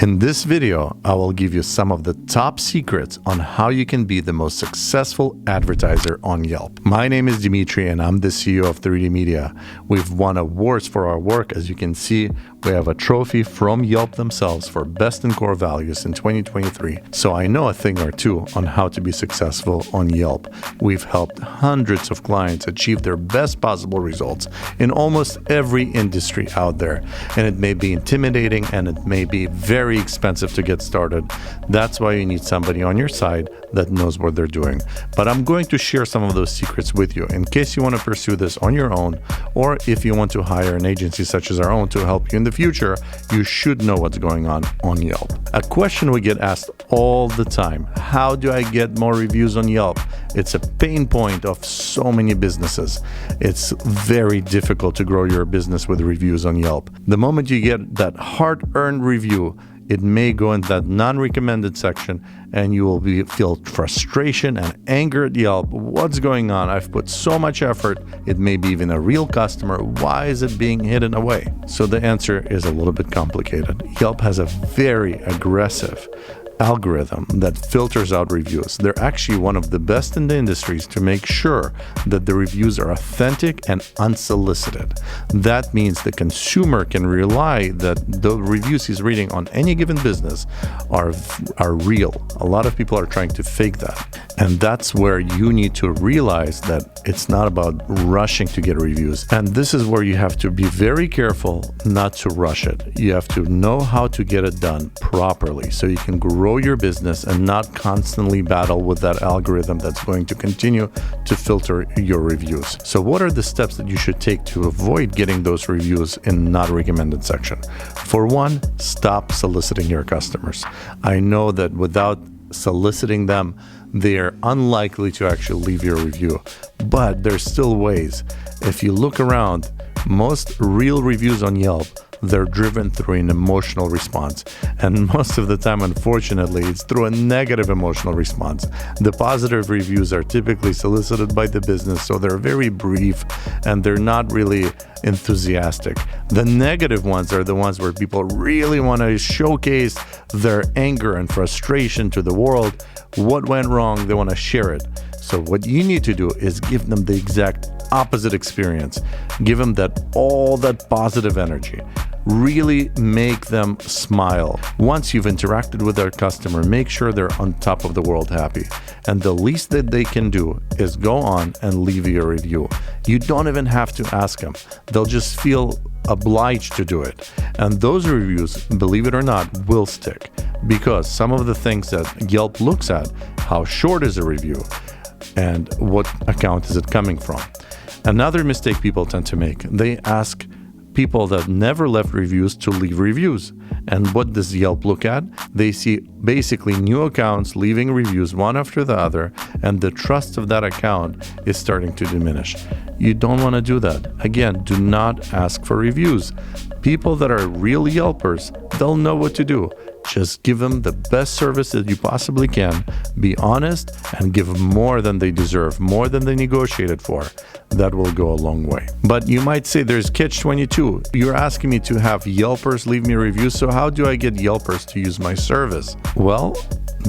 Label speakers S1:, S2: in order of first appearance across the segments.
S1: In this video, I will give you some of the top secrets on how you can be the most successful advertiser on Yelp. My name is Dimitri and I'm the CEO of 3D Media. We've won awards for our work. As you can see, we have a trophy from Yelp themselves for Best in Core Values in 2023. So I know a thing or two on how to be successful on Yelp. We've helped hundreds of clients achieve their best possible results in almost every industry out there. And it may be intimidating and it may be very expensive to get started. That's why you need somebody on your side that knows what they're doing. But I'm going to share some of those secrets with you in case you want to pursue this on your own, or if you want to hire an agency such as our own to help you in the future, you should know what's going on Yelp. A question we get asked all the time: how do I get more reviews on Yelp? It's a pain point of so many businesses. It's very difficult to grow your business with reviews on Yelp. The moment you get that hard-earned review, it may go in that non-recommended section and you will feel frustration and anger at Yelp. What's going on? I've put so much effort. It may be even a real customer. Why is it being hidden away? So the answer is a little bit complicated. Yelp has a very aggressive algorithm that filters out reviews. They're actually one of the best in the industries to make sure that the reviews are authentic and unsolicited. That means the consumer can rely that the reviews he's reading on any given business are real. A lot of people are trying to fake that. And that's where you need to realize that it's not about rushing to get reviews. And this is where you have to be very careful not to rush it. You have to know how to get it done properly so you can grow your business and not constantly battle with that algorithm that's going to continue to filter your reviews. So what are the steps that you should take to avoid getting those reviews in not recommended section? For one, stop soliciting your customers. I know that without soliciting them, they are unlikely to actually leave your review, but there's still ways. If you look around, most real reviews on Yelp, they're driven through an emotional response. And most of the time, unfortunately, it's through a negative emotional response. The positive reviews are typically solicited by the business, so they're very brief and they're not really enthusiastic. The negative ones are the ones where people really want to showcase their anger and frustration to the world. What went wrong? They want to share it. So what you need to do is give them the exact opposite experience. Give them all that positive energy. Really make them smile. Once you've interacted with their customer, make sure they're on top of the world happy. And the least that they can do is go on and leave you a review. You don't even have to ask them. They'll just feel obliged to do it. And those reviews, believe it or not, will stick. Because some of the things that Yelp looks at, how short is a review and what account is it coming from. Another mistake people tend to make, they ask people that never left reviews to leave reviews. And what does Yelp look at? They see basically new accounts leaving reviews one after the other, and the trust of that account is starting to diminish. You don't want to do that. Again, do not ask for reviews. People that are real Yelpers, they'll know what to do. Just give them the best service that you possibly can. Be honest and give more than they deserve, more than they negotiated for. That will go a long way. But you might say there's catch-22. You're asking me to have Yelpers leave me reviews, so how do I get Yelpers to use my service? Well,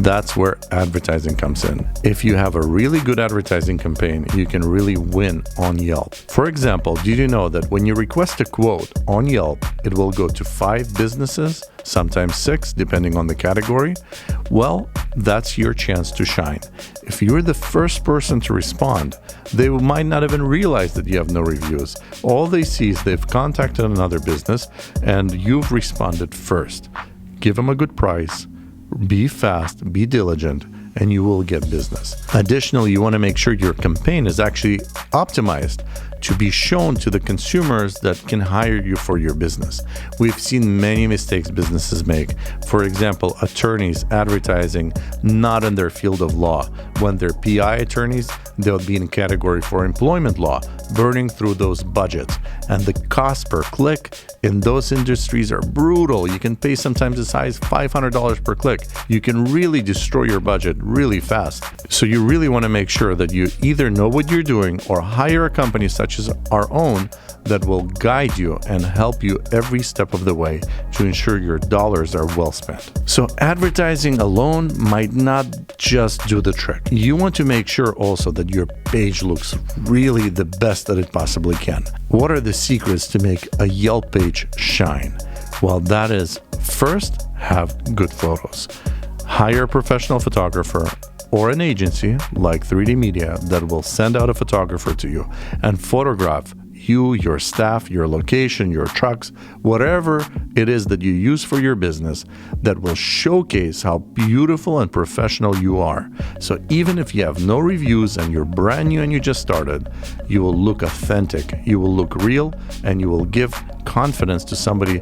S1: that's where advertising comes in. If you have a really good advertising campaign, you can really win on Yelp. For example, did you know that when you request a quote on Yelp, it will go to 5 businesses, sometimes 6, depending on the category? Well, that's your chance to shine. If you're the first person to respond, they might not even realize that you have no reviews. All they see is they've contacted another business and you've responded first. Give them a good price. Be fast, be diligent, and you will get business. Additionally, you want to make sure your campaign is actually optimized to be shown to the consumers that can hire you for your business. We've seen many mistakes businesses make. For example, attorneys advertising not in their field of law. When they're PI attorneys, they'll be in category for employment law, burning through those budgets. And the cost per click in those industries are brutal. You can pay sometimes as high as $500 per click. You can really destroy your budget really fast. So you really want to make sure that you either know what you're doing or hire a company such which is our own, that will guide you and help you every step of the way to ensure your dollars are well spent. So advertising alone might not just do the trick. You want to make sure also that your page looks really the best that it possibly can. What are the secrets to make a Yelp page shine? Well, that is, first, have good photos. Hire a professional photographer or an agency like 3D Media that will send out a photographer to you and photograph you, your staff, your location, your trucks, whatever it is that you use for your business, that will showcase how beautiful and professional you are. So even if you have no reviews and you're brand new and you just started, you will look authentic, you will look real, and you will give confidence to somebody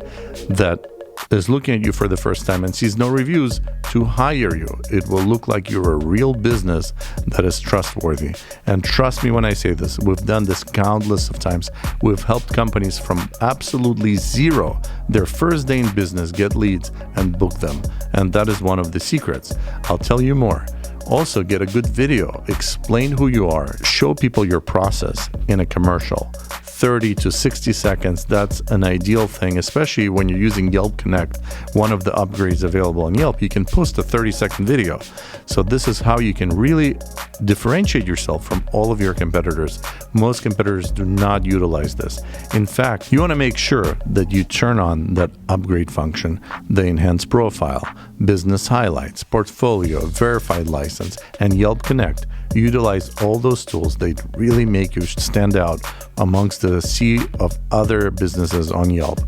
S1: that is looking at you for the first time and sees no reviews to hire you. It will look like you're a real business that is trustworthy. And trust me when I say this, we've done this countless of times. We've helped companies from absolutely zero, their first day in business, get leads and book them. And that is one of the secrets. I'll tell you more. Also, get a good video, explain who you are, show people your process in a commercial. 30 to 60 seconds, that's an ideal thing, especially when you're using Yelp Connect, one of the upgrades available on Yelp. You can post a 30-second video. So this is how you can really differentiate yourself from all of your competitors. Most competitors do not utilize this. In fact, you want to make sure that you turn on that upgrade function, the enhanced profile, business highlights, portfolio, verified license, and Yelp Connect. Utilize all those tools. They really make you stand out amongst the sea of other businesses on Yelp.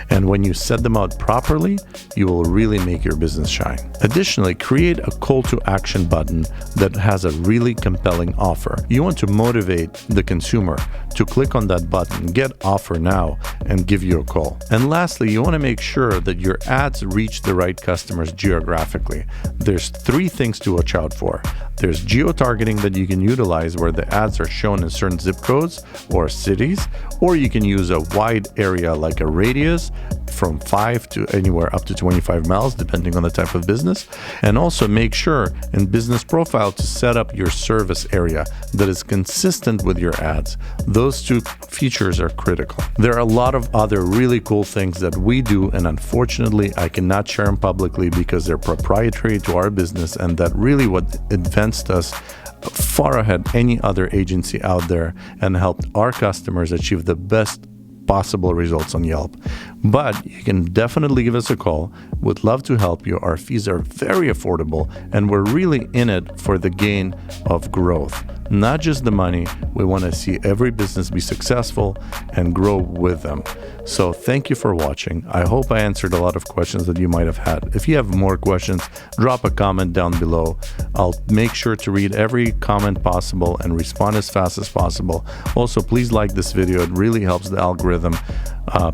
S1: And when you set them out properly, you will really make your business shine. Additionally, create a call to action button that has a really compelling offer. You want to motivate the consumer to click on that button, get offer now, and give you a call. And lastly, you want to make sure that your ads reach the right customers geographically. There's 3 things to watch out for. There's geo-targeting that you can utilize where the ads are shown in certain zip codes or cities, or you can use a wide area like a radius from 5 to anywhere up to 25 miles, depending on the type of business. And also make sure in business profile to set up your service area that is consistent with your ads. Those 2 features are critical. There are a lot of other really cool things that we do, and unfortunately, I cannot share them publicly because they're proprietary to our business, and that really what advanced us far ahead any other agency out there and helped our customers achieve the best possible results on Yelp. But you can definitely give us a call. Would love to help you. Our fees are very affordable, and we're really in it for the gain of growth. Not just the money. We want to see every business be successful and grow with them. So thank you for watching. I hope I answered a lot of questions that you might have had. If you have more questions, drop a comment down below. I'll make sure to read every comment possible and respond as fast as possible. Also, please like this video. It really helps the algorithm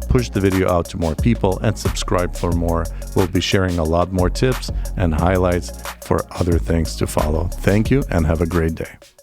S1: push the video out to more people, and subscribe for more. We'll be sharing a lot more tips and highlights for other things to follow. Thank you and have a great day.